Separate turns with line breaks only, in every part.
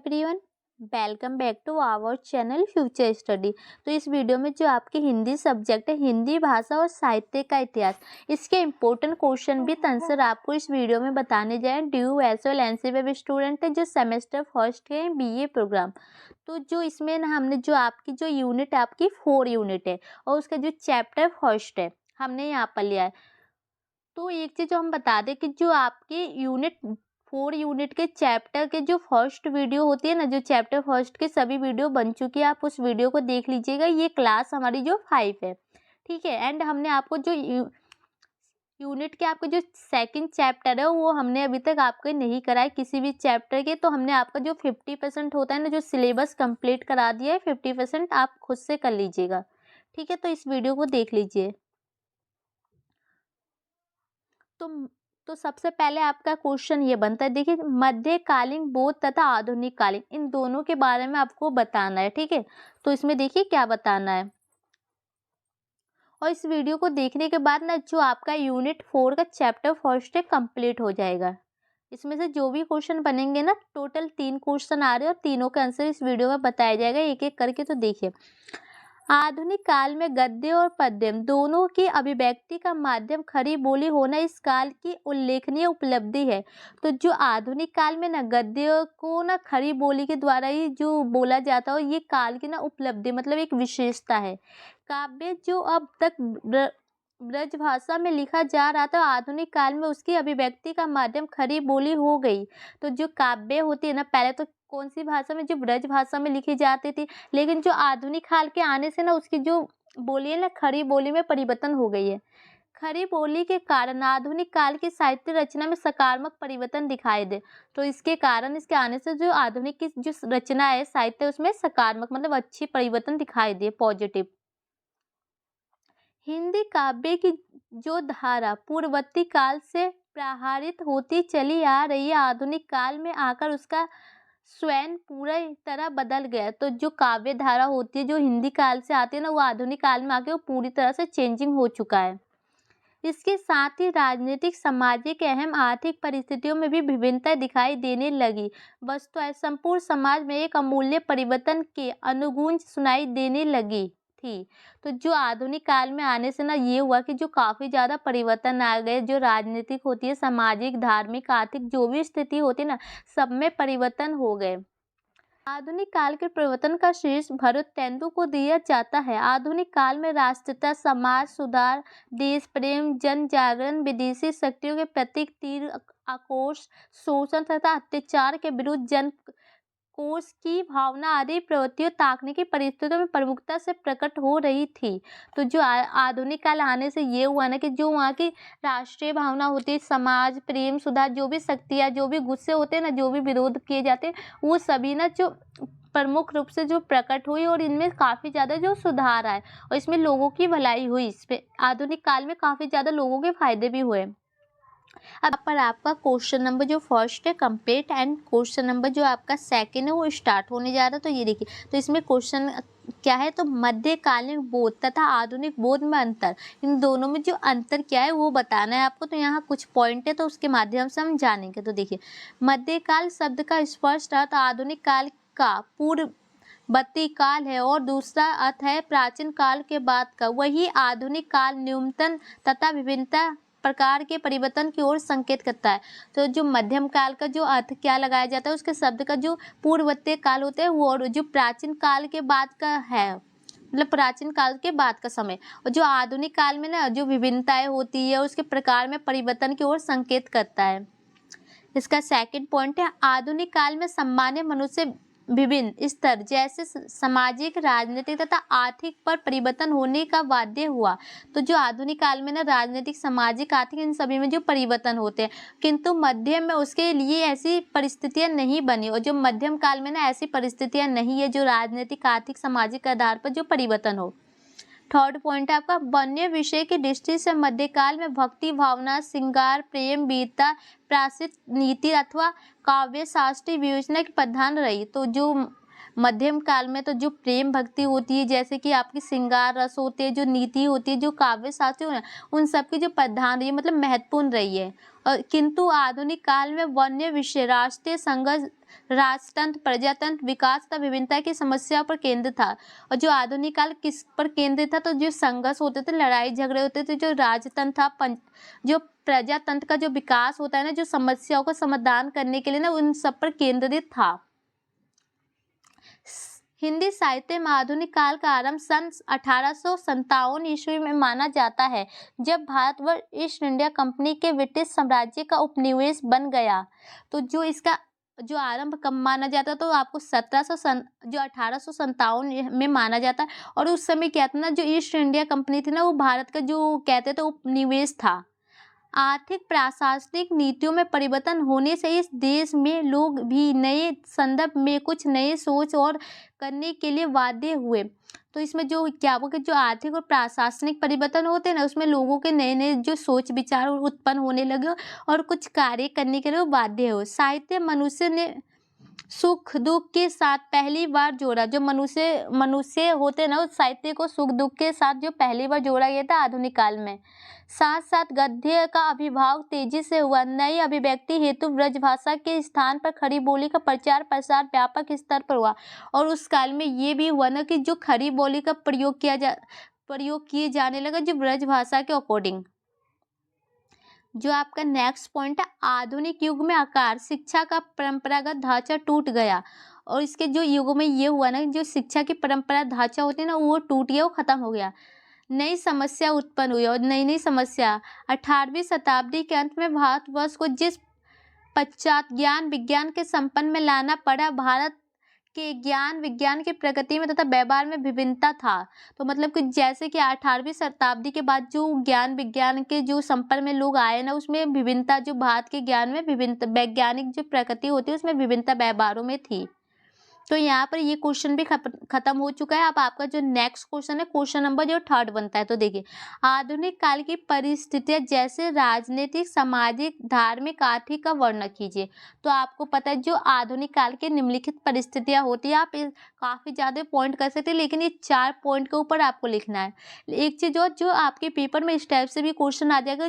Everyone, welcome back to our channel future study. तो इस video में जो आपकी हिंदी सब्जेक्ट है, हिंदी भाषा और साहित्य का इतिहास, इसके इम्पोर्टेंट क्वेश्चन विद आंसर आपको इस वीडियो में बताने जाए। Due as well NCB student है जो सेमेस्टर फर्स्ट के बीए प्रोग्राम। तो जो इसमें ना हमने जो आपकी जो यूनिट है, आपकी 4 यूनिट है और उसका जो चैप्टर फर्स्ट है हमने यहाँ पर लिया है। तो एक चीज़ जो हम बता दें कि जो आपके यूनिट 4 यूनिट के चैप्टर के जो फर्स्ट वीडियो होती है ना, जो चैप्टर फर्स्ट के सभी वीडियो बन चुकी है, आप उस वीडियो को देख लीजिएगा। ये क्लास हमारी जो 5 है, ठीक है। एंड हमने आपको जो यूनिट के आपका जो सेकंड चैप्टर है वो हमने अभी तक आपको नहीं कराया किसी भी चैप्टर के। तो हमने आपका जो 50% होता है ना, जो सिलेबस कंप्लीट करा दिया है, 50% आप खुद से कर लीजिएगा, ठीक है। तो इस वीडियो को देख लीजिए। तो सबसे पहले आपका क्वेश्चन ये बनता है, देखिए, मध्यकालीन बौद्ध तथा आधुनिक कालीन, इन दोनों के बारे में आपको बताना है, ठीक है। तो इसमें देखिए क्या बताना है, और इस वीडियो को देखने के बाद ना जो आपका यूनिट 4 का चैप्टर फर्स्ट है कंप्लीट हो जाएगा। इसमें से जो भी क्वेश्चन बनेंगे ना, टोटल 3 क्वेश्चन आ रहे हैं और तीनों का आंसर इस वीडियो में बताया जाएगा एक एक करके। तो देखिए, आधुनिक काल में गद्य और पद्य दोनों की अभिव्यक्ति का माध्यम खड़ी बोली होना इस काल की उल्लेखनीय उपलब्धि है। तो जो आधुनिक काल में ना गद्य को ना खड़ी बोली के द्वारा ही जो बोला जाता हो, ये काल की ना उपलब्धि मतलब एक विशेषता है। काव्य जो अब तक ब्रज भाषा में लिखा जा रहा था, आधुनिक काल में उसकी अभिव्यक्ति का माध्यम खड़ी बोली हो गई। तो जो काव्य होती है ना, पहले तो कौन सी भाषा में, जो ब्रज भाषा में लिखी जाती थी, लेकिन जो आधुनिक काल के आने से ना उसकी जो बोली है ना, खड़ी बोली में परिवर्तन हो गई है। खड़ी बोली के कारण आधुनिक काल की साहित्य रचना में सकारात्मक परिवर्तन दिखाई दे। तो इसके कारण, इसके आने से जो आधुनिक की जो रचना है साहित्य, उसमें सकारात्मक मतलब अच्छी परिवर्तन दिखाई दे, पॉजिटिव। हिंदी काव्य की जो धारा पूर्ववर्ती काल से प्रहारित होती चली आ रही है, आधुनिक काल में आकर उसका स्वयं पूरा तरह बदल गया। तो जो काव्य धारा होती है जो हिंदी काल से आती है ना, वो आधुनिक काल में आके वो पूरी तरह से चेंजिंग हो चुका है। इसके साथ ही राजनीतिक, सामाजिक, एवं आर्थिक परिस्थितियों में भी विभिन्नता दिखाई देने लगी। वस्तुतः संपूर्ण समाज में एक अमूल्य परिवर्तन के अनुगूंज सुनाई देने लगी थी। तो जो आधुनिक काल में आने से ना ये हुआ कि जो काफ़ी ज़्यादा परिवर्तन आ गए, जो राजनीतिक होती है, सामाजिक, धार्मिक, आर्थिक जो भी स्थिति होती है ना, सब में परिवर्तन हो गए। आधुनिक काल के परिवर्तन का श्रेय भरत तेंदु को दिया जाता है। आधुनिक काल में राष्ट्रीयता, समाज सुधार, देश प्रेम, जन जागरण, विदेशी शक्तियों के प्रति तीव्र आक्रोश, शोषण तथा अत्याचार के विरुद्ध जन कोष की भावना आदि प्रवृत्तियों ताकने की परिस्थितियों में प्रमुखता से प्रकट हो रही थी। तो जो आधुनिक काल आने से ये हुआ ना कि जो वहाँ की राष्ट्रीय भावना होती है, समाज प्रेम, सुधार, जो भी शक्तियाँ, जो भी गुस्से होते हैं ना, जो भी विरोध किए जाते हैं, वो सभी ना जो प्रमुख रूप से जो प्रकट हुई और इनमें काफ़ी ज़्यादा जो सुधार आए और इसमें लोगों की भलाई हुई। इसमें आधुनिक काल में काफ़ी ज़्यादा लोगों के फायदे भी हुए। अब पर आपका क्वेश्चन नंबर जो फर्स्ट है कंप्लीट, एंड क्वेश्चन नंबर जो आपका सेकंड है वो स्टार्ट होने जा रहा है। तो ये देखिए, तो इसमें क्वेश्चन क्या है, तो मध्यकालीन बौद्ध तथा आधुनिक बौद्ध में अंतर, इन दोनों में जो अंतर क्या है वो बताना है आपको। तो यहाँ कुछ पॉइंट है, तो उसके माध्यम से हम जानेंगे। तो देखिए, मध्यकाल शब्द का स्पष्ट अर्थ आधुनिक काल का पूर्ववर्ती काल है और दूसरा अर्थ है प्राचीन काल के बाद का। वही आधुनिक काल न्यूनतम तथा विभिन्नता प्रकार के परिवर्तन की ओर संकेत करता है। तो जो मध्यम काल का जो अर्थ क्या लगाया जाता है, उसके शब्द का जो पूर्ववर्ती काल होता है वो, और जो प्राचीन काल के बाद का है, मतलब प्राचीन काल के बाद का समय, और जो आधुनिक काल में ना जो विभिन्नताएं होती है उसके प्रकार में परिवर्तन की ओर संकेत करता है। इसका सेकंड पॉइंट है, आधुनिक काल में सामान्य मनुष्य विभिन्न स्तर जैसे सामाजिक, राजनीतिक तथा आर्थिक पर परिवर्तन होने का वाद्य हुआ। तो जो आधुनिक काल में ना राजनीतिक, सामाजिक, आर्थिक, इन सभी में जो परिवर्तन होते हैं, किंतु मध्यम में उसके लिए ऐसी परिस्थितियां नहीं बनी, और जो मध्यम काल में ना ऐसी परिस्थितियां नहीं है जो राजनीतिक, आर्थिक, सामाजिक आधार पर जो परिवर्तन हो। थर्ड पॉइंट है आपका, वन्य विषय की दृष्टि से मध्यकाल में भक्ति भावना, श्रृंगार, प्रेम, वीरता, प्रायश्चित नीति अथवा काव्य शास्त्रीय विवेचना की प्रधान रही। तो जो मध्यम काल में तो जो प्रेम भक्ति होती है, जैसे कि आपकी श्रृंगार रस होते हैं, जो नीति होती है, जो काव्य शास्त्र हो, उन सब की जो प्रधान रही है, मतलब महत्वपूर्ण रही है। और किंतु आधुनिक काल में वन्य विषय, राष्ट्रीय संघर्ष, राजतंत्र, प्रजातंत्र, विकास तथा विभिन्नता की समस्याओं पर केंद्रित था। और जो आधुनिक काल किस पर केंद्रित था, तो जो संघर्ष होते थे, लड़ाई झगड़े होते थे, जो राजतंत्र था, जो प्रजातंत्र का जो विकास होता है ना, जो समस्याओं का समाधान करने के लिए ना, उन सब पर केंद्रित था। हिंदी साहित्य में आधुनिक काल का आरंभ सन 1857 ईस्वी में माना जाता है, जब भारतवर्ष ईस्ट इंडिया कंपनी के ब्रिटिश साम्राज्य का उपनिवेश बन गया। तो जो इसका जो आरंभ कब माना जाता है, तो आपको 1857 में माना जाता है। और उस समय क्या था ना, जो ईस्ट इंडिया कंपनी थी ना, वो भारत का जो कहते थे उपनिवेश था। आर्थिक प्रशासनिक नीतियों में परिवर्तन होने से इस देश में लोग भी नए संदर्भ में कुछ नए सोच और करने के लिए बाध्य हुए। तो इसमें जो क्या हुआ कि जो आर्थिक और प्रशासनिक परिवर्तन होते हैं ना, उसमें लोगों के नए नए जो सोच विचार उत्पन्न होने लगे और कुछ कार्य करने के लिए वो बाध्य हुए। साहित्य मनुष्य ने सुख दुख के साथ पहली बार जोड़ा। जो मनुष्य होते हैं ना, उस साहित्य को सुख दुख के साथ जो पहली बार जोड़ा गया था आधुनिक काल में। साथ साथ गद्य का आविर्भाव तेजी से हुआ। नई अभिव्यक्ति हेतु ब्रजभाषा के स्थान पर खड़ी बोली का प्रचार प्रसार व्यापक स्तर पर हुआ। और उस काल में ये भी हुआ ना कि जो खड़ी बोली का प्रयोग किए जाने लगा, जो ब्रजभाषा के अकॉर्डिंग। जो आपका नेक्स्ट पॉइंट है, आधुनिक युग में आकार शिक्षा का परंपरागत ढांचा टूट गया। और इसके जो युग में ये हुआ ना, जो शिक्षा की परंपरा ढांचा होती है ना, वो टूट गया, वो खत्म हो गया। नई समस्या उत्पन्न हुई और नई नई समस्या 18वीं शताब्दी के अंत में भारतवर्ष को जिस पश्चात ज्ञान विज्ञान के संपन्न में लाना पड़ा, भारत के ज्ञान विज्ञान की प्रगति में तथा व्यवहार में विभिन्नता था। तो मतलब कि जैसे कि 18वीं शताब्दी के बाद जो ज्ञान विज्ञान के जो संपर्क में लोग आए ना, उसमें विभिन्नता, जो भारत के ज्ञान में विभिन्नता, वैज्ञानिक जो प्रगति होती है उसमें विभिन्नता व्यवहारों में थी। तो यहाँ पर ये क्वेश्चन भी खत्म हो चुका है। अब आपका जो नेक्स्ट क्वेश्चन है, क्वेश्चन नंबर जो 3 बनता है। तो देखिए, आधुनिक काल की परिस्थितियां जैसे राजनीतिक, सामाजिक, धार्मिक, आर्थिक का वर्णन कीजिए। तो आपको पता है जो आधुनिक काल की निम्नलिखित परिस्थितियां होती है, आप काफी ज्यादा पॉइंट कर सकते हैं, लेकिन ये 4 पॉइंट के ऊपर आपको लिखना है। एक चीज जो आपके पेपर में इस टाइप से भी क्वेश्चन आ जाएगा,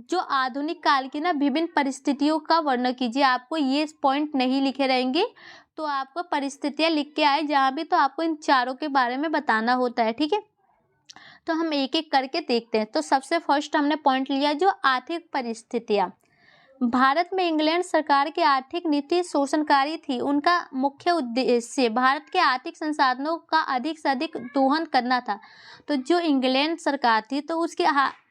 जो आधुनिक काल की ना विभिन्न परिस्थितियों का वर्णन कीजिए। आपको ये पॉइंट नहीं लिखे रहेंगे, तो आपको परिस्थितियां लिख के आए जहाँ भी, तो आपको इन चारों के बारे में बताना होता है। ठीक है, तो हम एक एक करके देखते हैं। तो सबसे फर्स्ट हमने पॉइंट लिया जो आर्थिक परिस्थितियां। भारत में इंग्लैंड सरकार की आर्थिक नीति शोषणकारी थी। उनका मुख्य उद्देश्य भारत के आर्थिक संसाधनों का अधिक से अधिक दोहन करना था। तो जो इंग्लैंड सरकार थी, तो उसकी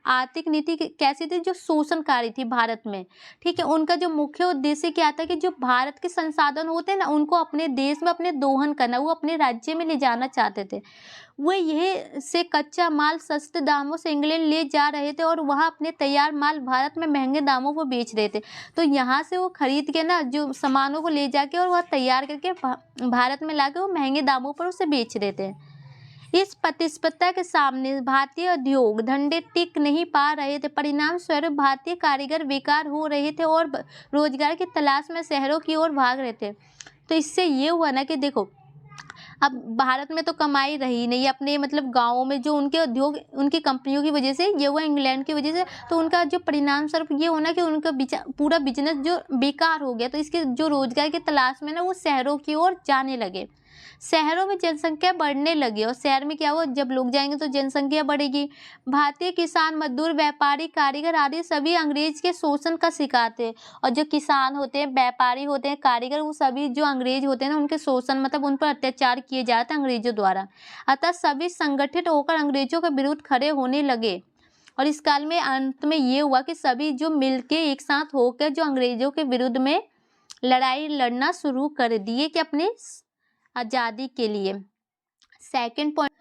आर्थिक नीति कैसी थी, जो शोषणकारी थी भारत में। ठीक है, उनका जो मुख्य उद्देश्य क्या था कि जो भारत के संसाधन होते हैं ना, उनको अपने देश में अपने दोहन करना, वो अपने राज्य में ले जाना चाहते थे। वो यह से कच्चा माल सस्ते दामों से इंग्लैंड ले जा रहे थे और वहाँ अपने तैयार माल भारत में महंगे दामों पर बेच रहे थे। तो यहाँ से वो खरीद के ना जो सामानों को ले जाके और वह तैयार करके भारत में लाके वो महंगे दामों पर उसे बेच रहे थे। इस प्रतिस्पर्धा के सामने भारतीय उद्योग धंधे टिक नहीं पा रहे थे। परिणाम स्वरूप भारतीय कारीगर बेकार हो रहे थे और रोजगार की तलाश में शहरों की ओर भाग रहे थे। तो इससे ये हुआ ना कि देखो, अब भारत में तो कमाई रही नहीं, अपने मतलब गाँवों में जो उनके उद्योग, उनकी कंपनियों की वजह से ये हुआ, इंग्लैंड की वजह से। तो उनका जो परिणाम स्वरूप ये होना कि उनका पूरा बिजनेस जो बेकार हो गया। तो इसके जो रोजगार की तलाश में ना वो शहरों की ओर जाने लगे। शहरों में जनसंख्या बढ़ने लगी और शहर में क्या हुआ, जब लोग जाएंगे तो जनसंख्या बढ़ेगी। भारतीय किसान, मजदूर, व्यापारी, कारीगर आदि सभी अंग्रेज के शोषण का शिकार थे। और जो किसान होते हैं, व्यापारी होते हैं, कारीगर, वो सभी जो अंग्रेज होते हैं ना, उनके शोषण मतलब उन पर अत्याचार किए जाते हैं अंग्रेजों द्वारा। अतः सभी संगठित होकर अंग्रेजों के विरुद्ध खड़े होने लगे। और इस काल में अंत में ये हुआ कि सभी जो मिलके एक साथ होकर जो अंग्रेजों के विरुद्ध में लड़ाई लड़ना शुरू कर दिए कि अपने आज़ादी के लिए। सेकंड पॉइंट,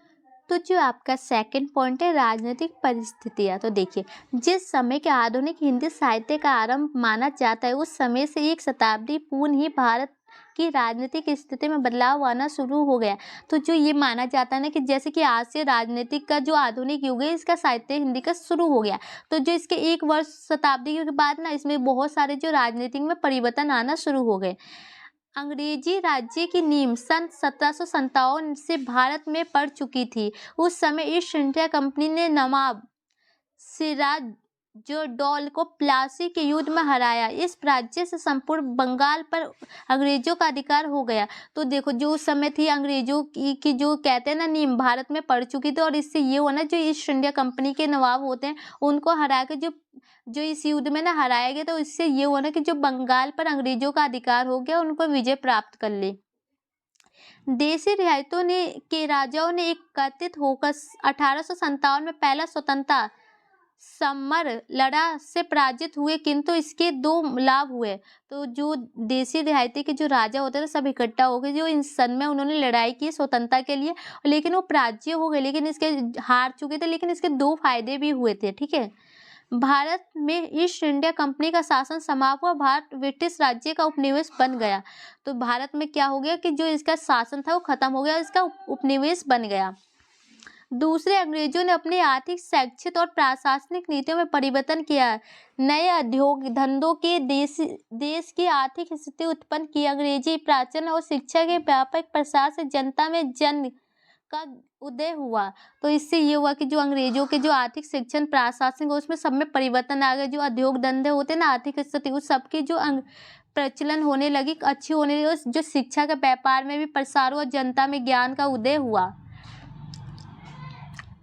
तो जो आपका सेकंड पॉइंट है राजनीतिक परिस्थितियाँ। तो देखिए, जिस समय के आधुनिक हिंदी साहित्य का आरंभ माना जाता है, उस समय से 1 शताब्दी पूर्व ही भारत की राजनीतिक स्थिति में बदलाव आना शुरू हो गया। तो जो ये माना जाता है ना कि जैसे कि आज से राजनीतिक का जो आधुनिक युग है, इसका साहित्य हिंदी का शुरू हो गया। तो जो इसके 1 वर्ष शताब्दी के बाद ना, इसमें बहुत सारे जो राजनीतिक में परिवर्तन आना शुरू हो गए। अंग्रेजी राज्य की नींव सन 1757 से भारत में पड़ चुकी थी। उस समय ईस्ट इंडिया कंपनी ने नवाब जो डॉल को प्लासी के युद्ध में हराया। इस राज्य से संपूर्ण बंगाल पर अंग्रेजों का अधिकार हो गया। तो देखो, जो उस समय थी अंग्रेजों की जो कहते हैं ना नींव भारत में पड़ चुकी थी, और इससे ये हुआ ना, जो ईस्ट इंडिया कंपनी के नवाब होते हैं उनको हरा के जो जो इस युद्ध में ना हराया गया, तो इससे ये हुआ ना कि जो बंगाल पर अंग्रेजों का अधिकार हो गया, उनको विजय प्राप्त कर ली। देशी रियासतों ने के राजाओं ने एकत्रित होकर 1857 में पहला स्वतंत्रता समर लड़ा से पराजित हुए, किंतु इसके दो लाभ हुए। तो जो देशी रियासती के जो राजा होते थे सब इकट्ठा हो गए, जो इन सन में उन्होंने लड़ाई की स्वतंत्रता के लिए, लेकिन वो पराजित हो गए, लेकिन इसके हार चुके थे, लेकिन इसके दो फायदे भी हुए थे। ठीक है, भारत में ईस्ट इंडिया कंपनी का शासन समाप्त हुआ, भारत ब्रिटिश राज्य का उपनिवेश बन गया। तो भारत में क्या हो गया कि जो इसका शासन था वो खत्म हो गया, इसका उपनिवेश बन गया। दूसरे, अंग्रेजों ने अपनी आर्थिक, शैक्षिक और प्रशासनिक नीतियों में परिवर्तन किया। नए उद्योग धंधों के देश की आर्थिक स्थिति उत्पन्न की। अंग्रेजी प्राचीन और शिक्षा के व्यापक प्रसार से जनता में जन का उदय हुआ। तो इससे ये हुआ कि जो अंग्रेजों के जो आर्थिक, शिक्षण, प्रशासनिक, उसमें सब में परिवर्तन आ गया। जो उद्योग धंधे होते ना, आर्थिक स्थिति, उस सबकी जो प्रचलन होने लगी, अच्छी होने लगी। जो शिक्षा के व्यापार में भी प्रसार हुआ, जनता में ज्ञान का उदय हुआ।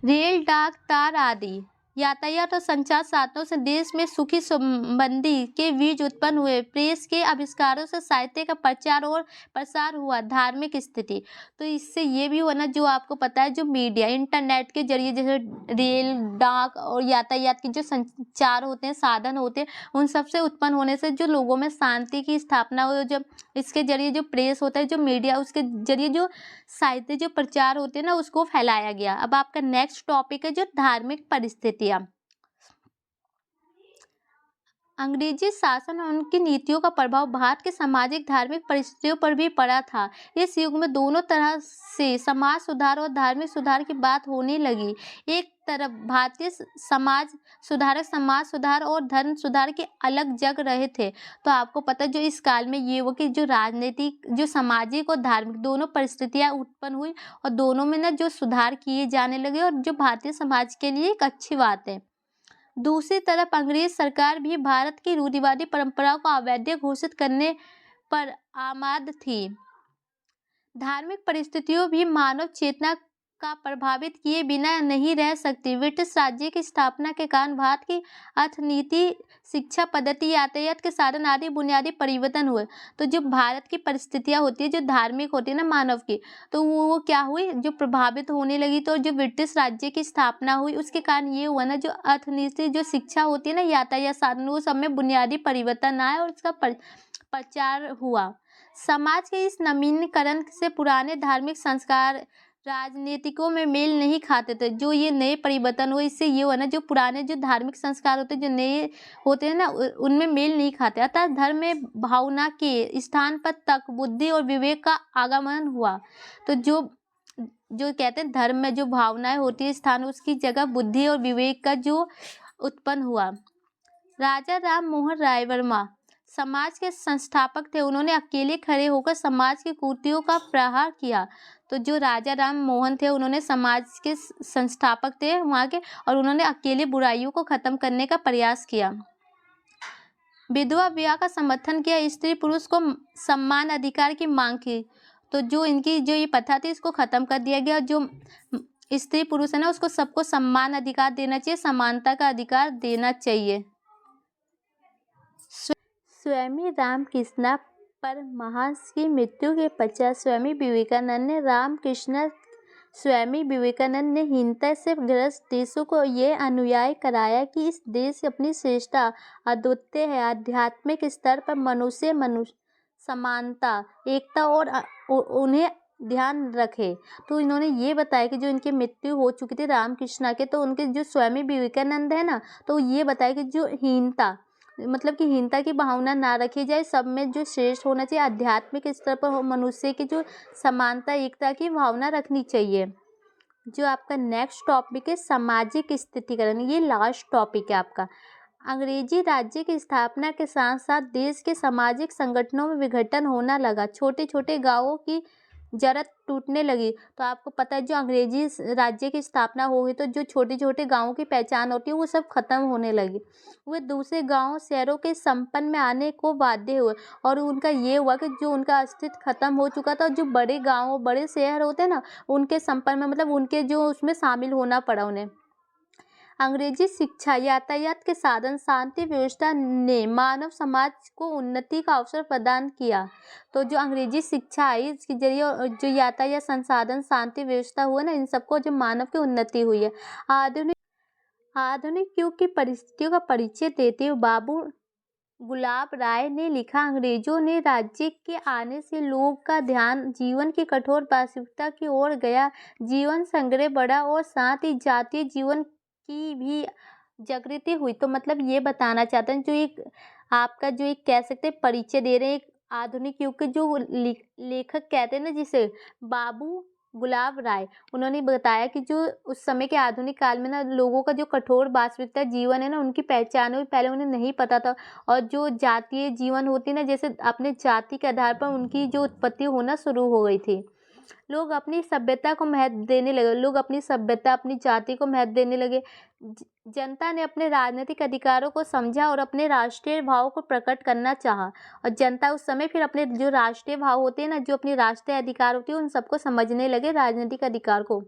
रेल, डाक, तार आदि यातायात और संचार साधनों से देश में सुखी संबंधी के बीज उत्पन्न हुए। प्रेस के आविष्कारों से साहित्य का प्रचार और प्रसार हुआ। धार्मिक स्थिति, तो इससे ये भी हुआ ना, जो आपको पता है, जो मीडिया, इंटरनेट के जरिए, जैसे रेल, डाक और यातायात के जो संचार होते हैं, साधन होते हैं, उन सब से उत्पन्न होने से जो लोगों में शांति की स्थापना हुई। जब इसके जरिए जो प्रेस होता है, जो मीडिया, उसके जरिए जो साहित्य, जो प्रचार होते हैं ना, उसको फैलाया गया। अब आपका नेक्स्ट टॉपिक है जो धार्मिक परिस्थितियां। अंग्रेजी शासन और उनकी नीतियों का प्रभाव भारत के सामाजिक, धार्मिक परिस्थितियों पर भी पड़ा था। इस युग में दोनों तरह से समाज सुधार और धार्मिक सुधार की बात होने लगी। एक तरफ भारतीय समाज सुधार और धर्म सुधार के अलग जग रहे थे। तो आपको पता है, जो इस काल में ये हुआ कि जो राजनीतिक, जो सामाजिक और धार्मिक दोनों परिस्थितियां उत्पन्न हुई, और दोनों में ना जो सुधार किए जाने लगे, और जो भारतीय समाज के लिए एक अच्छी बात है। दूसरी तरफ अंग्रेज सरकार भी भारत की रूढ़िवादी परंपराओं को अवैध घोषित करने पर आमाद थी। धार्मिक परिस्थितियों भी मानव चेतना का प्रभावित किए बिना नहीं रह सकती। ब्रिटिश राज्य की स्थापना के कारण भारत की अर्थनीति, शिक्षा पद्धति, यातायात के साधन आदि बुनियादी परिवर्तन हुए। तो जो भारत की परिस्थितियां होती है, जो धार्मिक होती है ना मानव की, तो वो क्या हुई, जो प्रभावित होने लगी। तो जो ब्रिटिश राज्य की स्थापना हुई, उसके कारण ये हुआ ना, जो अर्थनीति, जो शिक्षा होती है ना, यातायात साधन, वो सब में बुनियादी परिवर्तन आया और उसका प्रचार हुआ। समाज के इस नवीनीकरण से पुराने धार्मिक संस्कार राजनीतिकों में मेल नहीं खाते थे। जो ये नए परिवर्तन हुए, इससे ये हुआ ना, जो पुराने जो धार्मिक संस्कार होते हैं, जो नए होते हैं ना, उनमें मेल नहीं खाते। अतः धर्म में भावना के स्थान पर तर्क, बुद्धि और विवेक का आगमन हुआ। तो जो कहते हैं धर्म में जो भावनाएं होती है स्थान, उसकी जगह बुद्धि और विवेक का जो उत्पन्न हुआ। राजा राम मोहन राय वर्मा समाज के संस्थापक थे। उन्होंने अकेले खड़े होकर समाज की कुरीतियों का प्रहार किया। तो जो राजा राम मोहन थे, उन्होंने समाज के संस्थापक थे वहाँ के, और उन्होंने अकेले बुराइयों को खत्म करने का प्रयास किया। विधवा विवाह का समर्थन किया। स्त्री पुरुष को समान अधिकार की मांग की। तो जो इनकी जो ये प्रथा थी, इसको खत्म कर दिया गया। जो स्त्री पुरुष है ना, उसको सबको समान अधिकार देना चाहिए, समानता का अधिकार देना चाहिए। स्वामी रामकृष्ण परमहंस की मृत्यु के पश्चात स्वामी विवेकानंद ने हीनता से ग्रस्त देशों को यह अनुयायी कराया कि इस देश की अपनी श्रेष्ठता अद्वितीय है। आध्यात्मिक स्तर पर मनुष्य समानता, एकता और उन्हें ध्यान रखे। तो इन्होंने ये बताया कि जो इनकी मृत्यु हो चुकी थी रामकृष्ण के, तो उनके जो स्वामी विवेकानंद है ना, तो ये बताया कि जो हीनता, मतलब कि हीनता की भावना ना रखी जाए, सब में जो श्रेष्ठ होना चाहिए। आध्यात्मिक स्तर पर मनुष्य की जो समानता, एकता की भावना रखनी चाहिए। जो आपका नेक्स्ट टॉपिक है सामाजिक स्थितिकरण, ये लास्ट टॉपिक है आपका। अंग्रेजी राज्य की स्थापना के साथ साथ देश के सामाजिक संगठनों में विघटन होना लगा। छोटे छोटे गांवों की जड़त टूटने लगी। तो आपको पता है जो अंग्रेजी राज्य की स्थापना हो गई तो जो छोटे छोटे गाँवों की पहचान होती है वो सब खत्म होने लगी। वे दूसरे गाँव शहरों के संपन्न में आने को बाध्य हुए और उनका ये हुआ कि जो उनका अस्तित्व खत्म हो चुका था, जो बड़े गाँव बड़े शहर होते हैं ना, उनके संपर्क में मतलब उनके जो उसमें शामिल होना पड़ा उन्हें। अंग्रेजी शिक्षा, यातायात के साधन, शांति व्यवस्था ने मानव समाज को उन्नति का अवसर प्रदान किया। तो जो अंग्रेजी शिक्षा आई इसके जरिए जो यातायात संसाधन, शांति व्यवस्था हुआ ना, इन सबको जो मानव की उन्नति हुई है। आधुनिक युग की परिस्थितियों का परिचय देते हुए बाबू गुलाब राय ने लिखा, अंग्रेजों ने राज्य के आने से लोग का ध्यान जीवन की कठोर वास्तविकता की ओर गया। जीवन संग्रह बढ़ा और साथ ही जातीय जीवन की भी जागृति हुई। तो मतलब ये बताना चाहते हैं जो एक आपका जो एक कह सकते हैं परिचय दे रहे हैं एक आधुनिक युग के जो लेखक कहते हैं ना जिसे बाबू गुलाब राय, उन्होंने बताया कि जो उस समय के आधुनिक काल में ना लोगों का जो कठोर वास्तविकता जीवन है ना उनकी पहचान हुई, पहले उन्हें नहीं पता था। और जो जातीय जीवन होती ना, जैसे अपने जाति के आधार पर उनकी जो उत्पत्ति होना शुरू हो गई थी। लोग अपनी सभ्यता को महत्व देने लगे, लोग अपनी सभ्यता अपनी जाति को महत्व देने लगे। जनता ने अपने राजनीतिक अधिकारों को समझा और अपने राष्ट्रीय भाव को प्रकट करना चाहा। और जनता उस समय फिर अपने जो राष्ट्रीय भाव होते हैं ना, जो अपनी राष्ट्रीय अधिकार होती है उन सबको समझने लगे, राजनीतिक अधिकार को।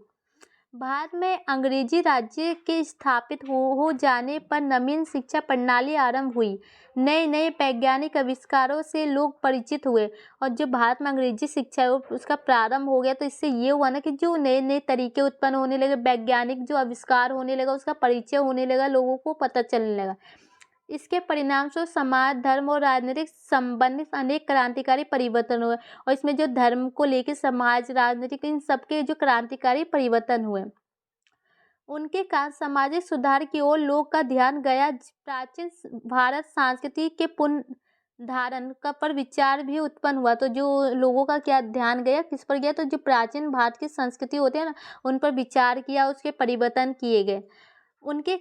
भारत में अंग्रेजी राज्य के स्थापित हो जाने पर नवीन शिक्षा प्रणाली आरंभ हुई। नए नए वैज्ञानिक आविष्कारों से लोग परिचित हुए और जो भारत में अंग्रेजी शिक्षा है उसका प्रारंभ हो गया। तो इससे ये हुआ ना कि जो नए नए तरीके उत्पन्न होने लगे, वैज्ञानिक जो आविष्कार होने लगा उसका परिचय होने लगा, लोगों को पता चलने लगा। इसके परिणाम स्वरूप समाज, धर्म और राजनीतिक संबंधित अनेक क्रांतिकारी परिवर्तन हुए। और इसमें जो धर्म को लेकर समाज, राजनीतिक, इन सबके जो क्रांतिकारी परिवर्तन हुए उनके कारण सामाजिक सुधार की ओर लोग का ध्यान गया। प्राचीन भारत संस्कृति के पुनर्धारण का पर विचार भी उत्पन्न हुआ। तो जो लोगों का क्या ध्यान गया, किस पर गया, तो जो प्राचीन भारत की संस्कृति होती है ना उन पर विचार किया, उसके परिवर्तन किए गए। उनके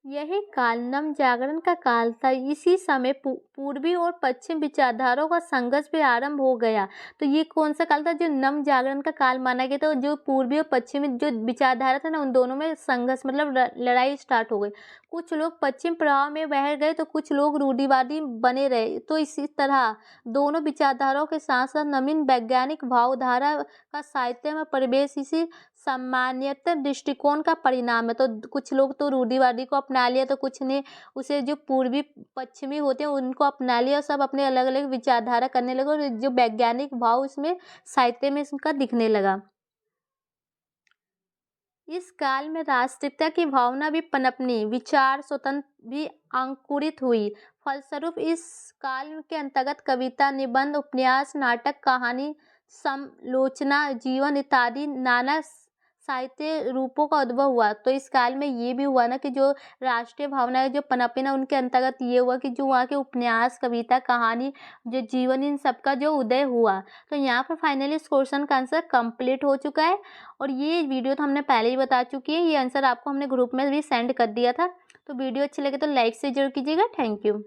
यही काल नव जागरण का काल था। इसी समय पूर्वी और पश्चिम विचारधाराओं का संघर्ष भी आरंभ हो गया। तो ये कौन सा काल था जो नव जागरण का काल माना गया था? जो पूर्वी और पश्चिमी जो विचारधारा था ना उन दोनों में संघर्ष मतलब लड़ाई स्टार्ट हो गई। कुछ लोग पश्चिम प्रभाव में बह गए तो कुछ लोग रूढ़िवादी बने रहे। तो इसी तरह दोनों विचारधाराओं के साथ साथ नवीन वैज्ञानिक भावधारा का साहित्य में प्रवेश इसी सामान्यतः दृष्टिकोण का परिणाम है। तो कुछ लोग तो रूढ़िवादी को अपना लिया, तो कुछ ने उसे जो पूर्वी पश्चिमी होते हैं उनको अपना लिया, सब अपने अलग अलग विचारधारा करने लगे और जो वैज्ञानिक भाव इसमें साहित्य में इसका दिखने लगा। इस काल में राष्ट्रीयता की भावना भी पनपनी, विचार स्वतंत्र भी अंकुरित हुई। फलस्वरूप इस काल के अंतर्गत कविता, निबंध, उपन्यास, नाटक, कहानी, समालोचना, जीवन इत्यादि नाना साहित्य रूपों का उद्भव हुआ। तो इस काल में ये भी हुआ ना कि जो राष्ट्रीय भावनाएं जो पनपी ना उनके अंतर्गत ये हुआ कि जो वहाँ के उपन्यास, कविता, कहानी, जो जीवन, इन सब का जो उदय हुआ। तो यहाँ पर फाइनली इस क्वेश्चन का आंसर कंप्लीट हो चुका है। और ये वीडियो तो हमने पहले ही बता चुकी है, ये आंसर आपको हमने ग्रुप में भी सेंड कर दिया था। तो वीडियो अच्छी लगे तो लाइक से जरूर कीजिएगा। Thank you.